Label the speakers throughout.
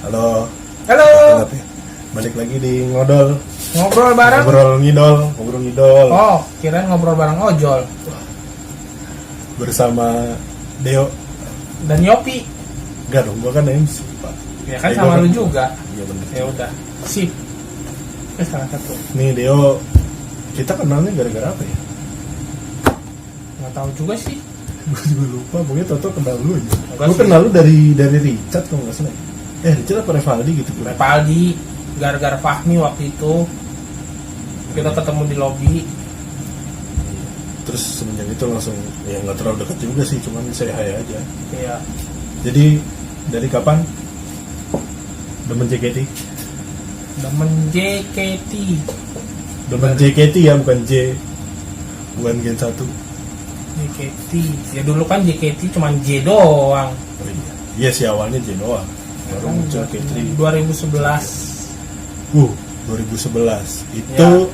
Speaker 1: Halo.
Speaker 2: Halo.
Speaker 1: Balik lagi di Ngodol.
Speaker 2: Ngobrol bareng.
Speaker 1: Ngobrol ngidol.
Speaker 2: Oh, kirain ngobrol bareng ojol.
Speaker 1: Bersama Deo
Speaker 2: Dan Yopi.
Speaker 1: Enggak dong, gua kan MC, Pak.
Speaker 2: Ya kan sama lu juga.
Speaker 1: Iya benar.
Speaker 2: Ya udah. Sip. Salah satu.
Speaker 1: Nih Deo, kita kenalnya gara-gara apa ya?
Speaker 2: Nggak tahu juga sih.
Speaker 1: Gue juga lupa, pokoknya Toto kenal lu aja.
Speaker 2: Enggak
Speaker 1: Gue
Speaker 2: sih.
Speaker 1: kenal lu dari Richard kalau nggak salah. Richard apa Revaldi gitu.
Speaker 2: Revaldi gara-gara Fahmi waktu itu kita ketemu di lobi.
Speaker 1: Terus semenjak itu langsung ya nggak terlalu dekat juga sih, cuman saya hai aja.
Speaker 2: Iya.
Speaker 1: Jadi dari kapan demen JKT?
Speaker 2: Demen JKT.
Speaker 1: Demen JKT ya, bukan Gen 1.
Speaker 2: JKT. Ya dulu kan JKT cuman J doang.
Speaker 1: Oh iya. Iya sih awalnya J doang. Baru
Speaker 2: Kan
Speaker 1: muncul K3.
Speaker 2: 2011.
Speaker 1: 2011. Itu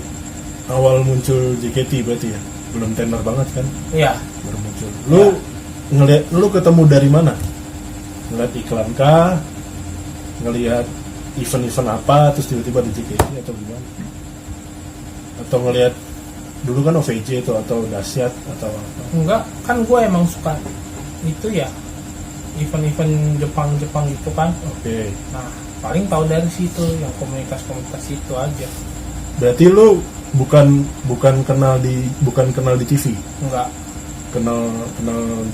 Speaker 1: awal muncul JKT berarti ya. Belum tenar banget kan?
Speaker 2: Iya.
Speaker 1: Baru muncul. Lu ketemu dari mana? Ngeliat iklan kah? Ngelihat event-event apa terus tiba-tiba di JKT atau gimana? Atau ngelihat dulu kan OVJ itu atau Dasyat atau apa?
Speaker 2: Enggak, kan gue emang suka itu ya event-event Jepang gitu kan.
Speaker 1: Oke.
Speaker 2: Nah, paling tahu dari situ yang komunitas itu aja.
Speaker 1: Berarti lu bukan kenal di TV,
Speaker 2: Enggak.
Speaker 1: kenal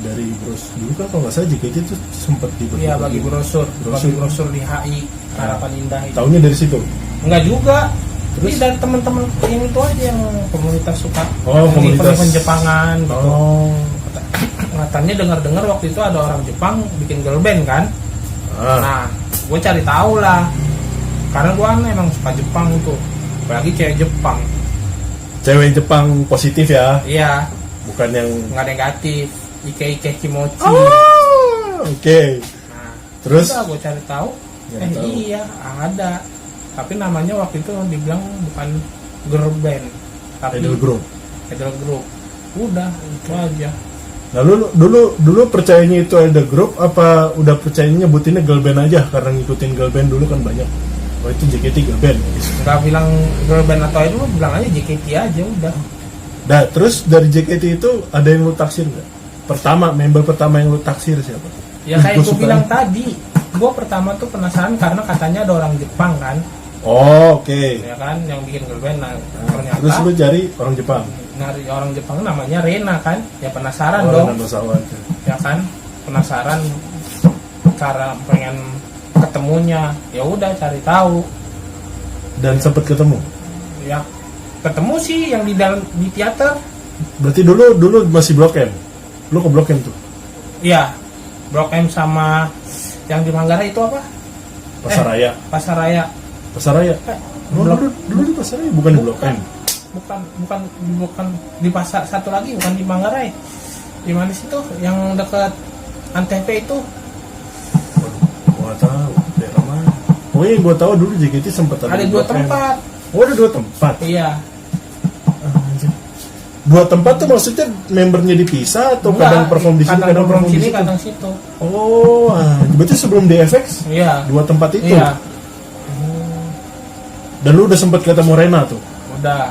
Speaker 1: dari dulu kan kalau nggak salah JKT itu sempat
Speaker 2: Iya, bagi brosur di HI Harapan Indah itu.
Speaker 1: Taunya dari situ.
Speaker 2: Enggak juga.
Speaker 1: Terus?
Speaker 2: Ini dari teman-teman yang itu aja yang komunitas suka
Speaker 1: Komunitas
Speaker 2: event Jepangan gitu.
Speaker 1: Oh.
Speaker 2: Katanya dengar-dengar waktu itu ada orang Jepang bikin girl band kan. Nah, gue cari tahu lah. Karena gue kan emang suka Jepang tuh. Apalagi cewek Jepang.
Speaker 1: Cewek Jepang positif ya,
Speaker 2: Iya,
Speaker 1: bukan yang
Speaker 2: nggak negatif. Ike kimochi.
Speaker 1: Oke.
Speaker 2: Nah,
Speaker 1: Terus
Speaker 2: udah gue cari tahu.
Speaker 1: Nyari tahu.
Speaker 2: Iya, ada. Tapi namanya waktu itu dibilang bukan girl band, tapi
Speaker 1: idol group.
Speaker 2: idol group. Udah, itu aja.
Speaker 1: Nah, lu dulu percayanya itu idol group apa udah percayanya nyebutinnya girl band aja karena ngikutin girl band dulu kan banyak. Oh itu JKT girl band.
Speaker 2: Nggak bilang girl band atau idol, bilang aja JKT aja udah.
Speaker 1: Nah, terus dari JKT itu ada yang lu taksir nggak? Member pertama yang lu taksir siapa?
Speaker 2: Ya kayak
Speaker 1: Gua
Speaker 2: gue
Speaker 1: suka.
Speaker 2: bilang tadi, gue pertama tuh penasaran karena katanya ada orang Jepang kan,
Speaker 1: Oh, oke.
Speaker 2: ya kan, yang bikin girl band. Nah, ternyata
Speaker 1: Terus lu cari orang Jepang.
Speaker 2: nyari orang Jepang namanya Rena kan, ya penasaran
Speaker 1: Oh,
Speaker 2: dong,
Speaker 1: Nando Sawan.
Speaker 2: ya kan, penasaran cara pengen ketemunya, ya udah cari tahu,
Speaker 1: Dan sempet ketemu.
Speaker 2: ya ketemu sih yang di dalam di teater,
Speaker 1: Berarti dulu masih Blok M. Lu ke Blok M tuh.
Speaker 2: iya, Blok M sama yang di Manggarai itu apa?
Speaker 1: Pasaraya.
Speaker 2: Pasaraya.
Speaker 1: Pasaraya. Oh, dulu di Pasaraya bukan di Blok M.
Speaker 2: bukan di pasar satu lagi, bukan di Manggarai. Di mana sih tuh yang dekat Antv itu?
Speaker 1: Gua tahu daerah mana. Oh yang gua tahu dulu JKT sempat
Speaker 2: Ada
Speaker 1: di
Speaker 2: dua
Speaker 1: Blok M.
Speaker 2: tempat.
Speaker 1: Oh ada 2 tempat.
Speaker 2: Iya.
Speaker 1: Anjir. 2 tempat tuh maksudnya membernya dipisah atau
Speaker 2: Enggak,
Speaker 1: kadang perform di sini kadang perform di
Speaker 2: sini,
Speaker 1: situ.
Speaker 2: kadang situ.
Speaker 1: Oh, berarti sebelum DFX
Speaker 2: Iya.
Speaker 1: 2 tempat itu.
Speaker 2: Iya.
Speaker 1: Dan lu udah sempat ketemu Rena tuh.
Speaker 2: Udah.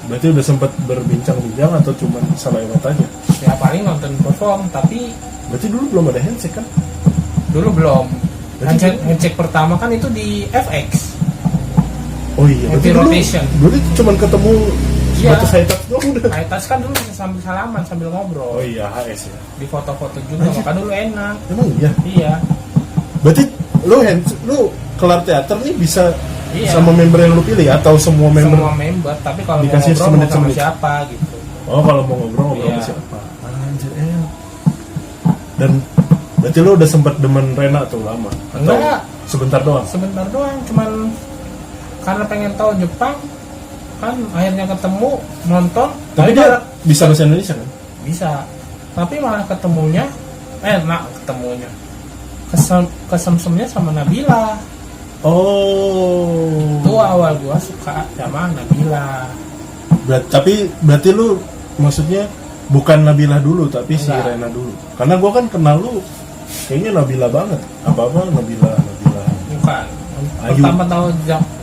Speaker 1: Berarti udah sempat berbincang-bincang atau cuman salah lewat aja?
Speaker 2: Ya paling nonton perform, tapi
Speaker 1: Berarti dulu belum ada handshake kan?
Speaker 2: dulu belum.
Speaker 1: Berarti
Speaker 2: Ngecek pertama kan itu di FX.
Speaker 1: Oh iya, berarti
Speaker 2: Happy
Speaker 1: dulu
Speaker 2: rotation.
Speaker 1: cuman ketemu
Speaker 2: Iya.
Speaker 1: sebatas high touch doang udah.
Speaker 2: Atas kan dulu bisa sambil salaman sambil ngobrol.
Speaker 1: Oh iya, HS ya.
Speaker 2: Di foto-foto juga, maka dulu enak.
Speaker 1: Emang iya.
Speaker 2: Iya.
Speaker 1: Berarti lu kelar teater nih bisa
Speaker 2: Iya.
Speaker 1: sama member yang lu pilih atau semua member?
Speaker 2: Semua member, tapi kalau mau
Speaker 1: Dikasih
Speaker 2: ngobrol mau sama
Speaker 1: semenit-semenit.
Speaker 2: siapa gitu.
Speaker 1: Oh, kalau mau ngobrol
Speaker 2: Iya.
Speaker 1: sama siapa? Anjir, Dan berarti lu udah sempet demen Rena tuh lama? Atau
Speaker 2: Enggak.
Speaker 1: sebentar doang?
Speaker 2: Sebentar doang, cuman karena pengen tahu Jepang kan akhirnya ketemu nonton.
Speaker 1: Tapi dia bisa bahasa Indonesia kan?
Speaker 2: bisa, tapi malah ketemunya kesemsemnya sama Nabila.
Speaker 1: Oh.
Speaker 2: Itu awal gua suka sama Nabila.
Speaker 1: Berarti lu maksudnya bukan Nabila dulu tapi si
Speaker 2: Enggak.
Speaker 1: Rena dulu. Karena gua kan kenal lu kayaknya Nabila banget. Apa-apa Nabila.
Speaker 2: bukan.
Speaker 1: Ayu.
Speaker 2: Pertama tahu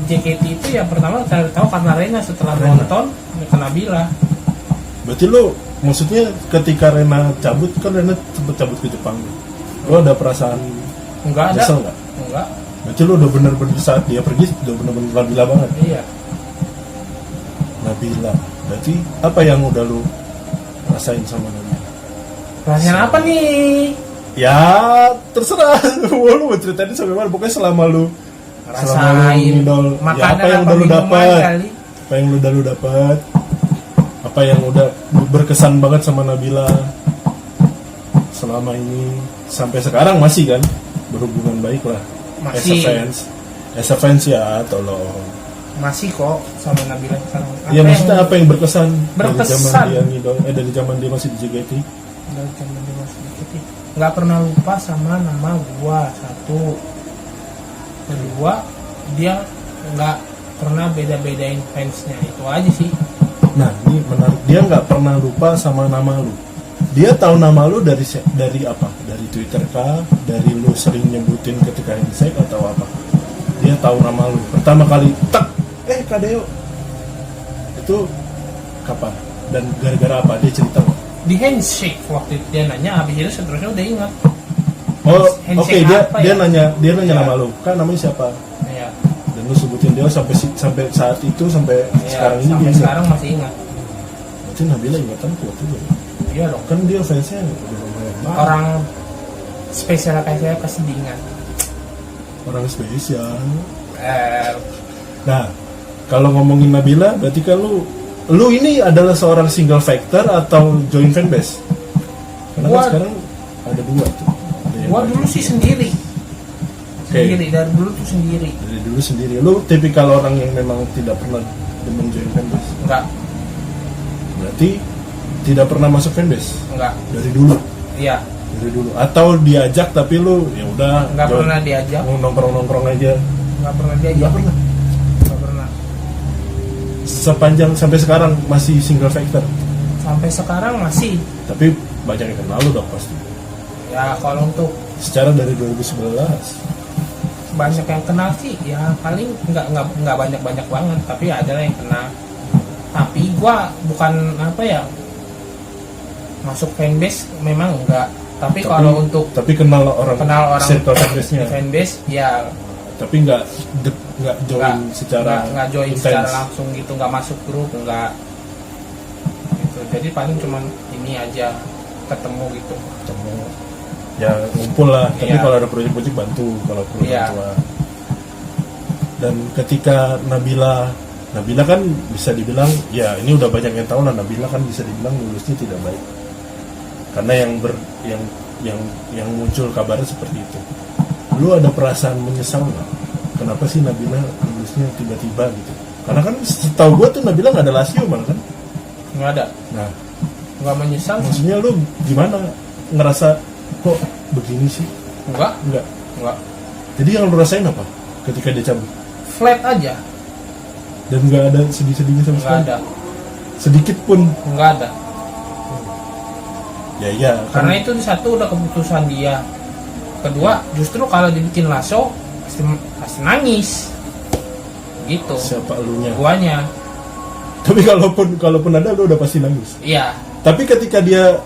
Speaker 2: JKT itu ya pertama saya tahu karena Rena, setelah
Speaker 1: Rena.
Speaker 2: nonton ke Nabila.
Speaker 1: Berarti lu maksudnya ketika Rena cabut, kan Rena sempet cabut ke Jepang, lu ada perasaan
Speaker 2: Enggak ada.
Speaker 1: nyesel nggak?
Speaker 2: Enggak.
Speaker 1: Berarti lu udah bener-bener saat dia pergi udah bener-bener Nabila banget.
Speaker 2: Iya.
Speaker 1: Nabila. Berarti apa yang udah lu rasain sama Nabila?
Speaker 2: Rasain apa nih?
Speaker 1: Ya terserah. Lu mau ceritain sampai mana? Pokoknya selama lu
Speaker 2: Rasain
Speaker 1: ngidol, ya
Speaker 2: makanan
Speaker 1: apa yang udah lu
Speaker 2: minuman
Speaker 1: dapat?
Speaker 2: kali.
Speaker 1: Apa yang udah lu dapat? Apa yang udah berkesan banget sama Nabila selama ini sampai sekarang masih kan berhubungan baik lah.
Speaker 2: Masih.
Speaker 1: As a fans ya, tolong.
Speaker 2: Masih kok sama Nabila sekarang.
Speaker 1: Ya maksudnya apa yang berkesan, dari zaman
Speaker 2: Berkesan.
Speaker 1: dia ngidol, dari zaman dia masih di JKT?
Speaker 2: Dari zaman dia masih JKT. Nggak pernah lupa sama nama gua, satu. Kedua, dia nggak pernah beda-bedain fansnya, itu aja sih.
Speaker 1: Nah ini menarik, dia nggak pernah lupa sama nama lu. Dia tahu nama lu dari apa? Dari Twitter kah? Dari lu sering nyebutin ketika handshake atau apa? Dia tahu nama lu pertama kali, tak, Kadeo. Itu kapan? Dan gara-gara apa? Dia cerita nggak?
Speaker 2: Di handshake waktu itu dia nanya, habis itu seterusnya udah ingat.
Speaker 1: Oh,
Speaker 2: Handshake
Speaker 1: oke,
Speaker 2: apa
Speaker 1: dia
Speaker 2: ya?
Speaker 1: nanya
Speaker 2: Iya.
Speaker 1: nama lu. Kan namanya siapa?
Speaker 2: Ya,
Speaker 1: Dan lu sebutin dia sampai saat itu sampai sekarang ini
Speaker 2: sampai
Speaker 1: dia ingat.
Speaker 2: sekarang masih ingat.
Speaker 1: Berarti Nabila ingatan kuat juga.
Speaker 2: Iya dong.
Speaker 1: Kan dia fansnya udah lumayan banyak.
Speaker 2: Orang spesial kayak saya kesedingan.
Speaker 1: Orang spesial.
Speaker 2: Eh,
Speaker 1: Nah, kalau ngomongin Nabila, berarti kan lu ini adalah seorang single factor atau join fanbase? Karena kan
Speaker 2: Gua-
Speaker 1: sekarang ada dua tuh. Ada yang
Speaker 2: gua
Speaker 1: lain.
Speaker 2: dulu sih sendiri.
Speaker 1: Oke.
Speaker 2: Sendiri, dari dulu tuh sendiri.
Speaker 1: Dari dulu sendiri. Lu tipikal orang yang memang tidak pernah demen join fanbase.
Speaker 2: Enggak,
Speaker 1: Berarti tidak pernah masuk fanbase
Speaker 2: enggak.
Speaker 1: dari dulu.
Speaker 2: Iya,
Speaker 1: Dari dulu. Atau diajak tapi lu ya udah
Speaker 2: enggak
Speaker 1: join.
Speaker 2: pernah diajak.
Speaker 1: Nongkrong-nongkrong aja.
Speaker 2: Enggak pernah diajak.
Speaker 1: Nggak pernah.
Speaker 2: Enggak pernah.
Speaker 1: Sepanjang sampai sekarang masih single factor.
Speaker 2: Sampai sekarang masih.
Speaker 1: Tapi banyak yang kenal lu dong pasti.
Speaker 2: Ya kalau untuk
Speaker 1: Secara dari 2011.
Speaker 2: banyak yang kenal sih, ya paling nggak banyak banget, tapi ada lah yang kenal. Tapi gua bukan apa ya, masuk fanbase memang enggak. Tapi kalau untuk
Speaker 1: tapi kenal orang circle
Speaker 2: di
Speaker 1: fanbase-nya.
Speaker 2: fanbase ya
Speaker 1: Tapi nggak join secara
Speaker 2: nggak join
Speaker 1: intens.
Speaker 2: secara langsung gitu, nggak masuk grup, nggak gitu. Jadi paling cuman ini aja ketemu gitu.
Speaker 1: Ketemu. Ya ngumpul lah, tapi
Speaker 2: Iya.
Speaker 1: kalau ada proyek-proyek bantu kalau perlu
Speaker 2: Iya.
Speaker 1: bantuan. Dan ketika Nabila kan bisa dibilang ya ini udah banyak yang tahu lah, Nabila kan bisa dibilang lulusnya tidak baik. Karena yang muncul kabarnya seperti itu. Lu ada perasaan menyesal nggak? Kenapa sih Nabila lulusnya tiba-tiba gitu? Karena kan setahu gue tuh Nabila nggak ada lasio malah kan?
Speaker 2: Nggak ada,
Speaker 1: Nah,
Speaker 2: nggak menyesal sih.
Speaker 1: maksudnya lu gimana ngerasa kok begini sih?
Speaker 2: Nggak
Speaker 1: Enggak. Jadi yang lu rasain apa ketika dia cabut?
Speaker 2: flat aja,
Speaker 1: Dan nggak ada sedih-sedihnya sama
Speaker 2: nggak
Speaker 1: sekali?
Speaker 2: ada,
Speaker 1: Sedikit pun?
Speaker 2: nggak ada.
Speaker 1: Ya iya.
Speaker 2: Karena itu satu udah keputusan dia. Kedua, justru kalau dibikin lasso pasti nangis. Gitu.
Speaker 1: Siapa elunya?
Speaker 2: Guanya.
Speaker 1: Tapi kalaupun ada lu udah pasti nangis.
Speaker 2: Iya.
Speaker 1: Tapi ketika dia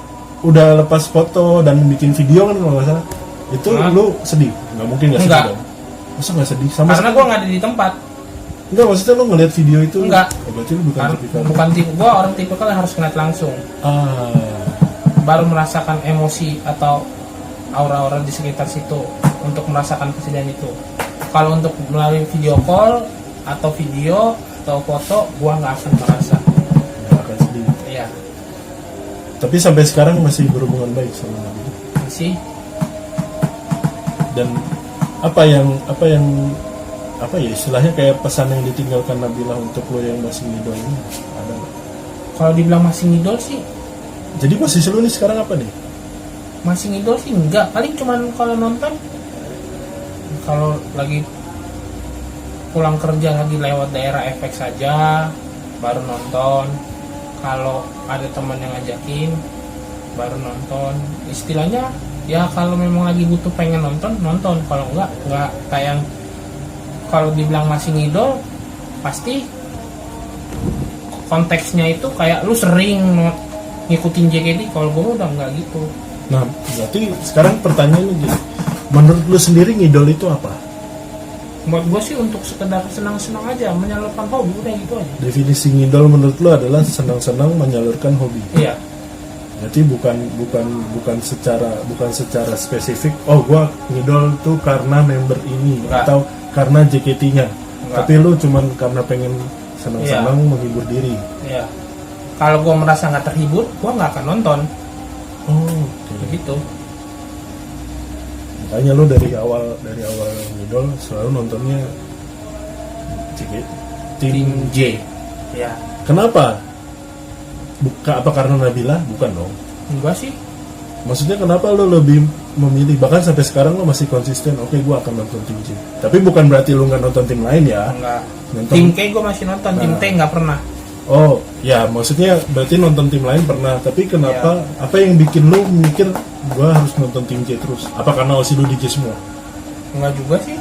Speaker 1: udah lepas foto dan bikin video kan kalau nggak salah, itu
Speaker 2: Hah?
Speaker 1: lu sedih? Nggak mungkin nggak sedih
Speaker 2: Enggak.
Speaker 1: dong? Masa nggak sedih? Sama
Speaker 2: Karena gua nggak ada di tempat.
Speaker 1: Enggak, maksudnya lu ngeliat video itu?
Speaker 2: Enggak.
Speaker 1: Oh, berarti lu bukan tipikal.
Speaker 2: Bukan tipe gua, orang tipe yang harus ngeliat langsung. Baru merasakan emosi atau aura-aura di sekitar situ untuk merasakan kesedihan itu. Kalau untuk melalui video call atau video atau foto, gua nggak akan merasa.
Speaker 1: Nggak akan sedih.
Speaker 2: Iya,
Speaker 1: Tapi sampai sekarang masih berhubungan baik sama Nabi.
Speaker 2: masih.
Speaker 1: Dan apa ya istilahnya kayak pesan yang ditinggalkan Nabila untuk lo yang masih ngidol ini ada nggak?
Speaker 2: Kalau dibilang masih ngidol sih,
Speaker 1: Jadi posisi lo nih sekarang apa nih?
Speaker 2: masih ngidol sih enggak. Paling cuman kalau nonton, kalau lagi pulang kerja lagi lewat daerah efek saja baru nonton. Kalau ada teman yang ngajakin baru nonton. Istilahnya ya kalau memang lagi butuh pengen nonton. Kalau enggak kayak yang kalau dibilang masih ngidol, pasti konteksnya itu kayak lu sering ngikutin JKT. Kalau gue udah nggak gitu.
Speaker 1: Nah, berarti sekarang pertanyaannya gini, menurut lu sendiri ngidol itu apa?
Speaker 2: Buat gue sih untuk sekedar senang-senang aja, menyalurkan hobi, udah gitu aja.
Speaker 1: Definisi ngidol menurut lu adalah senang-senang menyalurkan hobi.
Speaker 2: Iya.
Speaker 1: Berarti bukan secara spesifik. Oh, gua ngidol tuh karena member ini
Speaker 2: Enggak.
Speaker 1: atau karena JKT-nya.
Speaker 2: Enggak.
Speaker 1: Tapi lu cuman karena pengen senang-senang menghibur diri.
Speaker 2: Iya. Kalau gue merasa nggak terhibur, gue nggak akan nonton.
Speaker 1: Oh, oke.
Speaker 2: Begitu.
Speaker 1: Makanya lu dari awal ngidol selalu nontonnya JKT tim J.
Speaker 2: Ya.
Speaker 1: Kenapa? Apa karena Nabila? Bukan dong.
Speaker 2: Enggak sih.
Speaker 1: Maksudnya kenapa lo lebih memilih, bahkan sampai sekarang lo masih konsisten, oke gue akan nonton tim J. Tapi bukan berarti lo nggak nonton tim lain ya.
Speaker 2: Enggak.
Speaker 1: Nonton.
Speaker 2: Tim K gue masih nonton, tim T nggak pernah.
Speaker 1: Oh ya, maksudnya berarti nonton tim lain pernah. Tapi kenapa, apa yang bikin lo mikir gue harus nonton tim J terus? Apa karena OSI lo di J semua?
Speaker 2: Enggak juga sih.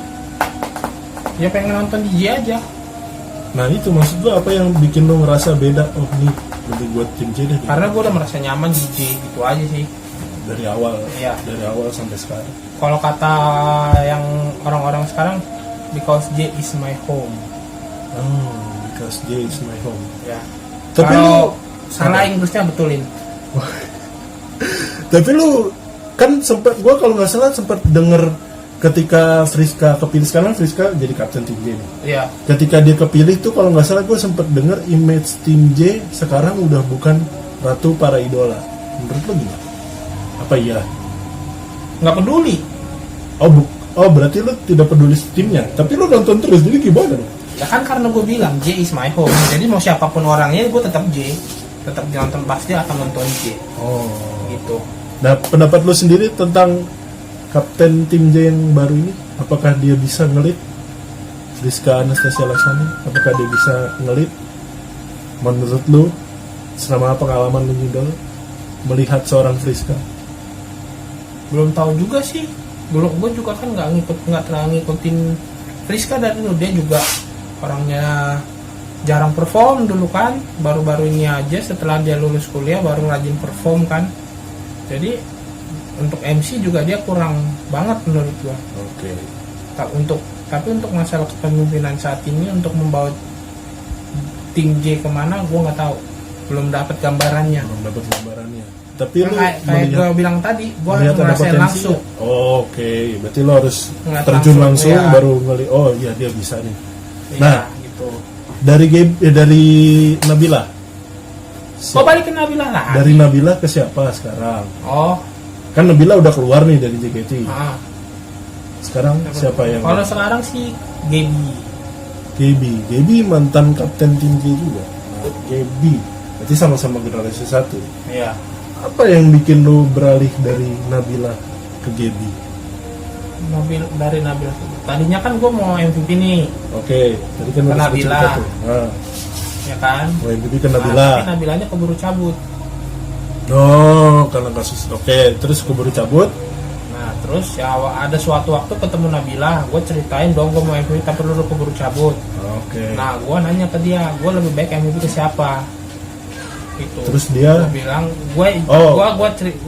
Speaker 2: Ya pengen nonton di J aja.
Speaker 1: Nah itu maksud gue, apa yang bikin lo ngerasa beda? Oh nih, lebih buat tim J deh.
Speaker 2: Karena gue udah merasa nyaman di J, gitu aja sih.
Speaker 1: Dari awal,
Speaker 2: Iya.
Speaker 1: dari awal sampai sekarang.
Speaker 2: Kalau kata yang orang-orang sekarang, because J is my home.
Speaker 1: Oh, because J is my home.
Speaker 2: Ya.
Speaker 1: Tapi
Speaker 2: kalau
Speaker 1: lu
Speaker 2: salah
Speaker 1: apa?
Speaker 2: Inggrisnya betulin.
Speaker 1: Tapi lu kan sempat, gue kalau nggak salah sempat denger ketika Friska kepilih, sekarang Friska jadi kapten tim J nih.
Speaker 2: Iya.
Speaker 1: Ketika dia kepilih tuh kalau nggak salah gue sempat denger image tim J sekarang udah bukan ratu para idola. Menurut lo gimana? Apa iya?
Speaker 2: Nggak peduli.
Speaker 1: Oh berarti lu tidak peduli timnya, tapi lu nonton terus, jadi gimana?
Speaker 2: Ya kan karena gue bilang J is my home. Jadi mau siapapun orangnya, gue tetap J. Tetap nonton, pasti akan nonton J.
Speaker 1: Oh.
Speaker 2: Gitu.
Speaker 1: Nah pendapat lu sendiri tentang kapten tim J yang baru ini, apakah dia bisa ngelit Rizka Anastasia Laksani? Apakah dia bisa ngelit? Menurut lu, selama pengalaman lu ngidol melihat seorang Friska?
Speaker 2: Belum tahu juga sih. Belum, gue juga kan nggak terlalu ngikutin Friska dari dulu. Dia juga orangnya jarang perform dulu kan. Baru-baru ini aja setelah dia lulus kuliah baru rajin perform kan. Jadi untuk MC juga dia kurang banget menurut gua.
Speaker 1: Oke.
Speaker 2: Tapi untuk masalah kepemimpinan saat ini, untuk membawa tim J kemana, gua nggak tahu, belum dapat gambarannya.
Speaker 1: Belum dapat gambarannya. Tapi lu
Speaker 2: Kayak gua bilang tadi, gua
Speaker 1: melihat ada
Speaker 2: ngerasain
Speaker 1: potensi
Speaker 2: langsung.
Speaker 1: nggak? Oh, oke, berarti lo harus
Speaker 2: Ngeliat
Speaker 1: terjun
Speaker 2: langsung,
Speaker 1: langsung
Speaker 2: ya.
Speaker 1: baru ngeliat. Oh iya dia bisa nih.
Speaker 2: Iya,
Speaker 1: Nah.
Speaker 2: gitu.
Speaker 1: Dari Nabila.
Speaker 2: Kok balikin Nabila lah?
Speaker 1: Dari Nabila ke siapa sekarang?
Speaker 2: Oh,
Speaker 1: Kan Nabila udah keluar nih dari JKT.
Speaker 2: ah.
Speaker 1: Sekarang siapa yang?
Speaker 2: Kalau sekarang sih Gaby.
Speaker 1: Gaby mantan kapten tim J juga. Nah, Gaby, berarti sama-sama generasi 1.
Speaker 2: Iya.
Speaker 1: Apa yang bikin lu beralih dari Nabila ke Gaby?
Speaker 2: Dari Nabila. Tadinya kan gue mau MVP nih,
Speaker 1: Oke, tadi kan
Speaker 2: Ke
Speaker 1: udah
Speaker 2: Nabila.
Speaker 1: cerita tuh. Nah,
Speaker 2: ya kan?
Speaker 1: mau MVP ke
Speaker 2: Nah,
Speaker 1: Nabila.
Speaker 2: tapi Nabilanya keburu cabut.
Speaker 1: Oh, karena kasus. Oke, terus keburu cabut.
Speaker 2: Nah, terus ya ada suatu waktu ketemu Nabila, gue ceritain dong gue mau MVP tapi lu keburu cabut.
Speaker 1: Oke.
Speaker 2: Nah, gue nanya ke dia, gue lebih baik MVP ke siapa? Gitu.
Speaker 1: Terus dia?
Speaker 2: Gua bilang, gue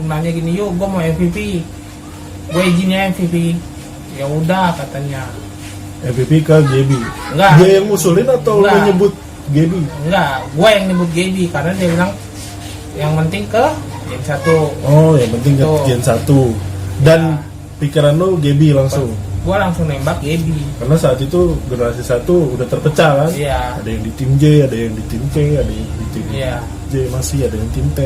Speaker 2: nanya gini, yuk gue mau MVP, gue izinnya MVP. Ya udah katanya.
Speaker 1: MVP ke Gaby.
Speaker 2: Enggak.
Speaker 1: Dia yang ngusulin atau lu
Speaker 2: Enggak.
Speaker 1: nyebut Gaby?
Speaker 2: Enggak, gue yang nyebut Gaby karena dia bilang yang penting ke yang satu.
Speaker 1: Oh, yang penting ke
Speaker 2: Tuh.
Speaker 1: Gen 1. Dan pikiran lu Gaby langsung.
Speaker 2: Gue langsung nembak Gaby.
Speaker 1: Karena saat itu generasi 1 udah terpecah kan?
Speaker 2: Iya.
Speaker 1: Ada yang di tim J, ada yang di tim K, ada yang di tim
Speaker 2: Iya.
Speaker 1: J masih, ada yang tim T.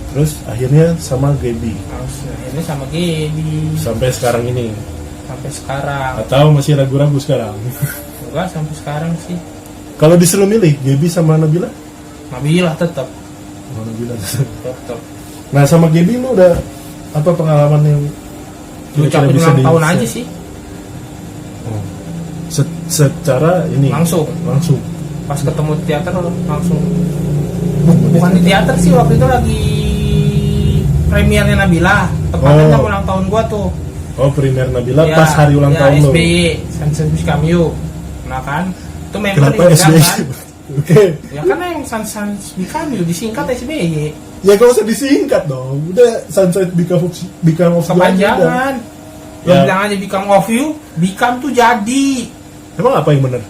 Speaker 1: Terus akhirnya sama Gaby
Speaker 2: Langsung ini sama Gaby
Speaker 1: sampai sekarang ini.
Speaker 2: sampai sekarang.
Speaker 1: Atau masih ragu-ragu sekarang?
Speaker 2: Enggak, sampai sekarang sih.
Speaker 1: Kalau disuruh milih Gaby sama Nabila?
Speaker 2: Nabila tetap.
Speaker 1: Oh, Nabila.
Speaker 2: Tetap.
Speaker 1: Nah, sama Gaby lu udah apa pengalaman yang
Speaker 2: Ucapin ulang tahun aja sih.
Speaker 1: Oh. Secara ini
Speaker 2: Langsung. Pas ketemu di teater langsung. Bukan di teater sih, waktu itu lagi premiernya Nabila. Tepatnya
Speaker 1: Oh.
Speaker 2: ulang tahun gua tuh.
Speaker 1: Oh, Premier Nabila
Speaker 2: Ya,
Speaker 1: pas hari ulang tahun lo.
Speaker 2: SBY, Sunshine Become You. Nah kan, itu member
Speaker 1: Kenapa
Speaker 2: diundang
Speaker 1: SBY?
Speaker 2: kan.
Speaker 1: Oke.
Speaker 2: Ya karena yang Sunshine Become You disingkat SBY.
Speaker 1: Ya gak usah disingkat dong. Udah Sunset Become of You aja.
Speaker 2: Kepanjangan. Lo
Speaker 1: Ya.
Speaker 2: bilang aja Become of You, Become tuh jadi.
Speaker 1: Emang apa yang benar?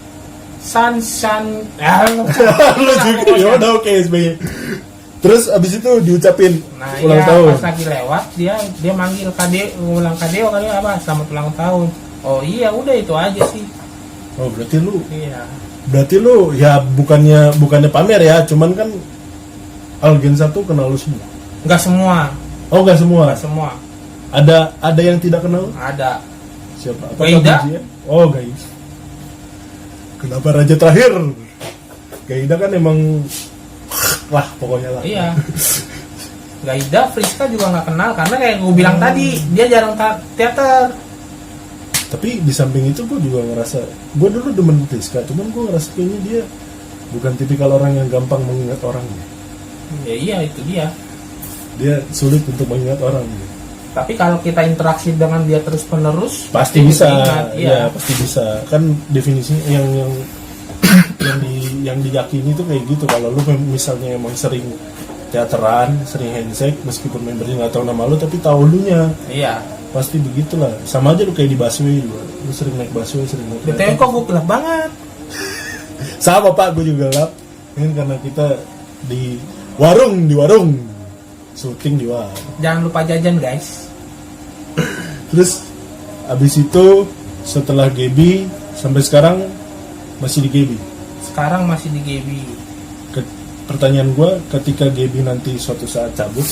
Speaker 2: Sunshine.
Speaker 1: Lu juga ya udah oke SBY. Terus abis itu diucapin
Speaker 2: Nah
Speaker 1: ulang
Speaker 2: iya,
Speaker 1: tahun.
Speaker 2: pas lagi lewat dia manggil ulang KDO kali apa, selamat ulang tahun. Oh iya udah itu aja sih.
Speaker 1: Oh berarti lu
Speaker 2: Iya.
Speaker 1: ya bukannya pamer ya, cuman kan Algen 1 kenal lu semua.
Speaker 2: Enggak semua,
Speaker 1: Oh nggak semua.
Speaker 2: enggak semua.
Speaker 1: Ada yang tidak kenal?
Speaker 2: Ada.
Speaker 1: Siapa?
Speaker 2: Gaida.
Speaker 1: Bujian? Oh Gaida. Kenapa raja terakhir? Gaida kan emang lah pokoknya lah.
Speaker 2: Iya. Gaida, Friska juga nggak kenal karena kayak gue bilang tadi dia jarang teater.
Speaker 1: Tapi di samping itu gue juga ngerasa, gue dulu demen Friska, cuman gue ngerasa kayaknya dia bukan tipikal orang yang gampang mengingat orang.
Speaker 2: Ya iya itu dia.
Speaker 1: Dia sulit untuk mengingat orang.
Speaker 2: Tapi kalau kita interaksi dengan dia terus penerus
Speaker 1: Pasti bisa,
Speaker 2: Iya.
Speaker 1: ya pasti bisa. Kan definisinya yang diyakini itu kayak gitu. Kalau lu misalnya emang sering teateran, sering handshake, meskipun membernya nggak tahu nama lu, tapi tahu lu nya,
Speaker 2: Iya.
Speaker 1: pasti begitulah. Sama aja lu kayak di busway juga. Lu sering naik busway, sering naik
Speaker 2: BTW
Speaker 1: kereta.
Speaker 2: kok gue gelap banget.
Speaker 1: Sama pak, gue juga lap. Ini karena kita di warung, syuting di warung.
Speaker 2: Jangan lupa jajan guys.
Speaker 1: Terus abis itu setelah Gaby sampai sekarang masih di Gaby.
Speaker 2: Sekarang masih di GB.
Speaker 1: Pertanyaan gue, ketika Gaby nanti suatu saat cabut,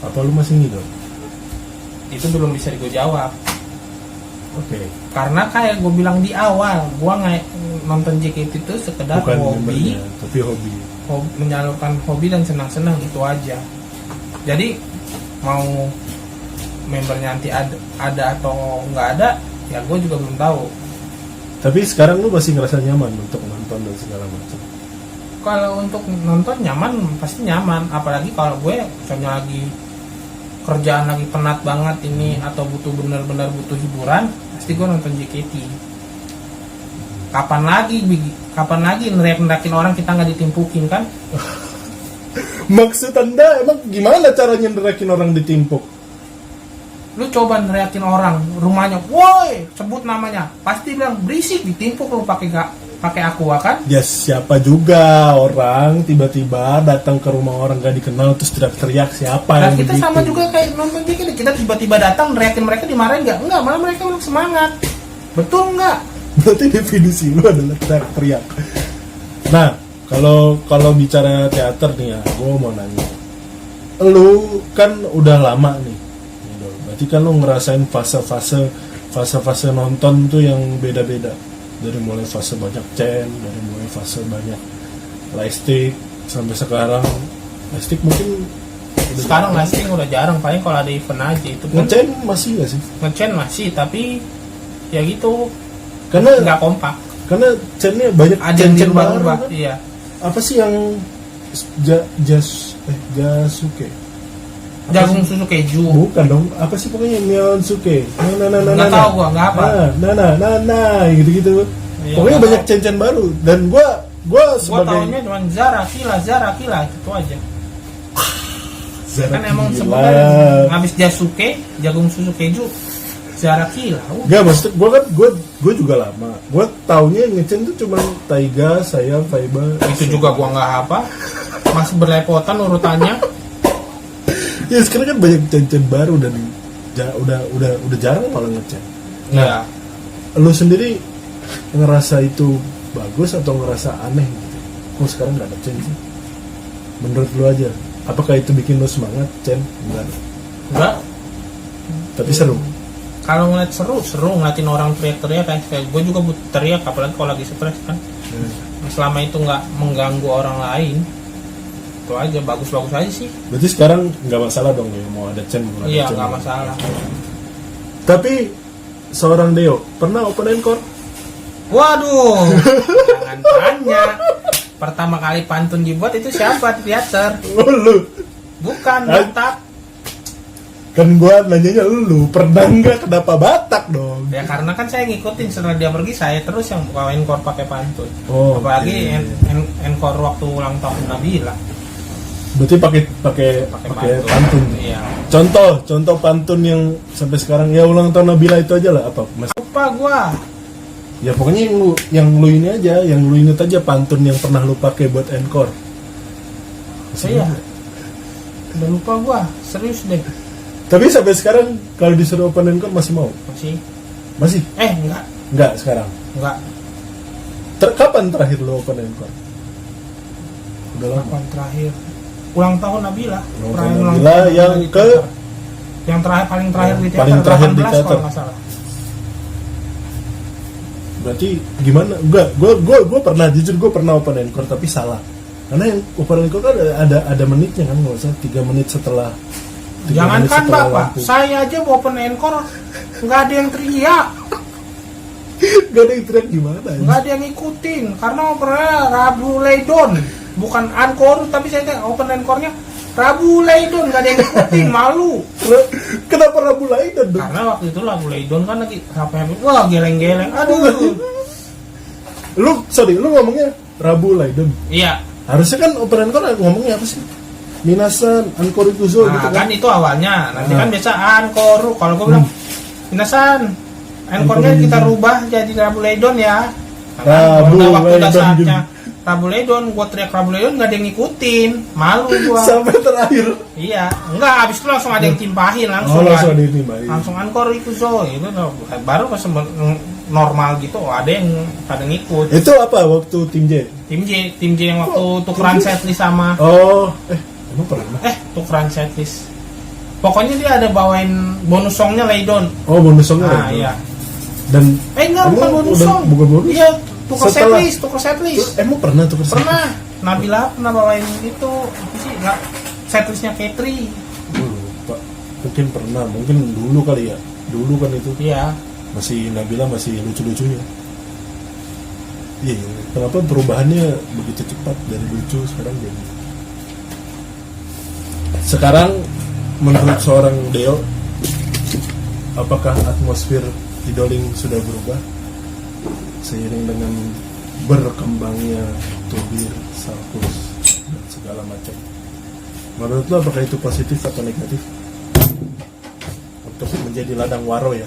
Speaker 1: apa lu masih ngidol?
Speaker 2: Itu belum bisa gue jawab.
Speaker 1: Oke.
Speaker 2: Karena kayak gue bilang di awal, gue nonton JKT itu sekedar
Speaker 1: Bukan
Speaker 2: hobi,
Speaker 1: membernya, tapi hobi.
Speaker 2: menyalurkan hobi dan senang-senang itu aja. Jadi mau membernya nanti ada atau nggak ada, ya gue juga belum tahu.
Speaker 1: Tapi sekarang lu masih ngerasa nyaman untuk nonton dan segala macam.
Speaker 2: Kalau untuk nonton nyaman, pasti nyaman. Apalagi kalau gue misalnya lagi kerjaan lagi penat banget ini atau benar-benar butuh hiburan, pasti gue nonton JKT. Kapan lagi neriak-neriakin orang kita nggak ditimpukin kan?
Speaker 1: Maksud anda emang gimana caranya nerakin orang ditimpuk?
Speaker 2: Lu coba neriakin orang rumahnya, woi, sebut namanya, pasti bilang berisik, ditimpuk lu pakai aqua kan?
Speaker 1: Ya siapa juga orang tiba-tiba datang ke rumah orang gak dikenal terus teriak-teriak siapa
Speaker 2: Nah
Speaker 1: yang
Speaker 2: kita
Speaker 1: begitu?
Speaker 2: sama juga kayak nonton JKT, kita tiba-tiba datang neriakin mereka, dimarahin nggak? Enggak, malah mereka bilang semangat. Betul nggak?
Speaker 1: Berarti definisi lu adalah teriak-teriak. Nah, kalau bicara teater nih ya, gue mau nanya. Lu kan udah lama nih. Berarti kan lu ngerasain fase-fase nonton tuh yang beda-beda. Dari mulai fase banyak chain, dari mulai fase banyak lightstick sampai sekarang lightstick mungkin udah
Speaker 2: Sekarang
Speaker 1: jarang.
Speaker 2: listing udah jarang, paling kalau ada event aja itu pun
Speaker 1: Nge-chain masih gak sih?
Speaker 2: nge-chain masih, tapi ya gitu
Speaker 1: Karena
Speaker 2: nggak kompak.
Speaker 1: chainnya banyak
Speaker 2: Ada yang
Speaker 1: chain-chain
Speaker 2: dirubah-rubah,
Speaker 1: kan?
Speaker 2: iya.
Speaker 1: Apa sih yang Jasuke? Apa
Speaker 2: Jagung
Speaker 1: sih?
Speaker 2: susu keju.
Speaker 1: Bukan dong, apa sih pokoknya Myeonsuke?
Speaker 2: Nggak tahu gua, nggak apa.
Speaker 1: Gitu-gitu.
Speaker 2: Iya,
Speaker 1: Pokoknya
Speaker 2: nggak
Speaker 1: banyak
Speaker 2: tahu.
Speaker 1: chain-chain baru dan gua
Speaker 2: Gua
Speaker 1: sebagai
Speaker 2: tahunya cuma Zara Kila itu aja.
Speaker 1: Zara
Speaker 2: Kan emang
Speaker 1: Kila.
Speaker 2: sebutan habis Jasuke, jagung susu keju, Zara Kila.
Speaker 1: Gak, maksud gue juga lama. Gue taunya ngecen tuh cuma Taiga, saya, Faiba.
Speaker 2: Itu juga gua nggak apa. Masih berlepotan urutannya.
Speaker 1: Ya sekarang kan banyak chain-chain baru dan udah jarang malah ngecen.
Speaker 2: Iya.
Speaker 1: Lu sendiri ngerasa itu bagus atau ngerasa aneh gitu? Kok sekarang nggak ada chain sih? Menurut lu aja, apakah itu bikin lu semangat chain?
Speaker 2: Enggak.
Speaker 1: Tapi seru.
Speaker 2: Kalau ngeliat seru ngeliatin orang teriak-teriak kayak gue juga butuh teriak, apalagi kalau lagi stres kan. Selama itu nggak mengganggu orang lain, itu aja bagus-bagus aja sih.
Speaker 1: Berarti sekarang nggak masalah dong ya mau ada chain? Mau ada
Speaker 2: Iya
Speaker 1: chain.
Speaker 2: nggak masalah.
Speaker 1: Tapi seorang Deo pernah open encore?
Speaker 2: Waduh, jangan tanya. Pertama kali pantun dibuat itu siapa di teater?
Speaker 1: Oh, lu.
Speaker 2: Bukan,
Speaker 1: Hah?
Speaker 2: Batak.
Speaker 1: Kan gua nanyanya lu pernah nggak kenapa Batak dong?
Speaker 2: Ya karena kan saya ngikutin setelah dia pergi, saya terus yang bawa encore pakai pantun.
Speaker 1: Oh,
Speaker 2: Apalagi
Speaker 1: oke.
Speaker 2: encore waktu ulang tahun Nabila
Speaker 1: Berarti pakai pantun.
Speaker 2: Iya.
Speaker 1: Contoh pantun yang sampai sekarang ya ulang tahun Nabila itu aja lah apa? Mas?
Speaker 2: Lupa gua.
Speaker 1: Ya pokoknya yang lu ini aja, yang lu inget aja pantun yang pernah lu pakai buat encore.
Speaker 2: Iya. Udah lupa gua, serius deh.
Speaker 1: Tapi sampai sekarang kalau disuruh open encore masih mau?
Speaker 2: Masih?
Speaker 1: Masih?
Speaker 2: Enggak.
Speaker 1: Enggak sekarang.
Speaker 2: Enggak.
Speaker 1: Kapan terakhir lu open encore? Udah lama.
Speaker 2: Kapan terakhir? Ulang tahun Nabila.
Speaker 1: Ulang tahun
Speaker 2: Terakhir
Speaker 1: Nabila
Speaker 2: tahun
Speaker 1: yang
Speaker 2: di
Speaker 1: ke
Speaker 2: teater. Yang paling terakhir di teater.
Speaker 1: Paling terakhir di
Speaker 2: 18
Speaker 1: teater.
Speaker 2: kalau nggak salah.
Speaker 1: Berarti gimana? Gue pernah jujur gue pernah open encore tapi salah. Karena yang open encore kan ada menitnya kan, nggak usah 3 menit setelah. 3 menit
Speaker 2: Jangankan
Speaker 1: setelah
Speaker 2: Bapak,
Speaker 1: lampu.
Speaker 2: saya aja mau open encore nggak ada yang teriak,
Speaker 1: Gak ada yang teriak gimana?
Speaker 2: nggak ada yang ngikutin karena opernya Rabu Leidon, bukan encore, tapi saya teh open encore-nya Rabu Leidon, nggak ada yang ngikutin, malu.
Speaker 1: Kenapa Rabu Laiden dong?
Speaker 2: Karena waktu itu Rabu Leidon kan lagi happy, wah geleng-geleng, aduh.
Speaker 1: Lu ngomongnya Rabu Laiden.
Speaker 2: Iya,
Speaker 1: Harusnya kan open encore ngomongnya apa sih? Minasan, encore ikuzo
Speaker 2: nah
Speaker 1: gitu
Speaker 2: kan
Speaker 1: kan?
Speaker 2: itu awalnya, nanti kan
Speaker 1: Ah.
Speaker 2: biasa encore, kalau gue bilang Minasan, encore-nya
Speaker 1: Encore
Speaker 2: kita
Speaker 1: Ikuzo.
Speaker 2: rubah jadi Rabu Leidon ya.
Speaker 1: Rabu
Speaker 2: Nah, waktu udah
Speaker 1: Leidon
Speaker 2: saatnya Rabu Leidon, gua teriak Rabu Leidon nggak ada yang ngikutin, malu gua.
Speaker 1: Sampai terakhir.
Speaker 2: Iya, enggak, habis itu langsung ada yang timpahin langsung.
Speaker 1: Oh, langsung
Speaker 2: kan.
Speaker 1: ada ini, Mbak.
Speaker 2: Langsung encore Ikuzo, itu baru pas normal gitu, ada yang pada ngikut.
Speaker 1: Itu apa waktu tim J?
Speaker 2: Tim J yang waktu tukeran setlist sama
Speaker 1: Oh, emang pernah?
Speaker 2: tukeran setlist. Pokoknya dia ada bawain bonus songnya Leidon.
Speaker 1: Oh, bonus songnya
Speaker 2: Nah,
Speaker 1: Leidon.
Speaker 2: iya.
Speaker 1: Dan
Speaker 2: Enggak, bukan
Speaker 1: emang
Speaker 2: bonus
Speaker 1: udah-
Speaker 2: song.
Speaker 1: bukan bonus?
Speaker 2: Iya, tuker
Speaker 1: Setelah-
Speaker 2: setlist.
Speaker 1: Emang pernah tuh kesana?
Speaker 2: Pernah. Nabila pernah bawain itu apa sih? Enggak, setlistnya Katri.
Speaker 1: Lupa. Mungkin pernah, mungkin dulu kali ya. Dulu kan itu
Speaker 2: Iya.
Speaker 1: masih Nabila masih lucu-lucunya. Iya, kenapa perubahannya begitu cepat dari lucu sekarang jadi. Sekarang menurut seorang Deo, apakah atmosfer idoling sudah berubah seiring dengan berkembangnya Tubir, Salkus, dan segala macam? Menurut lo apakah itu positif atau negatif untuk menjadi ladang waro ya?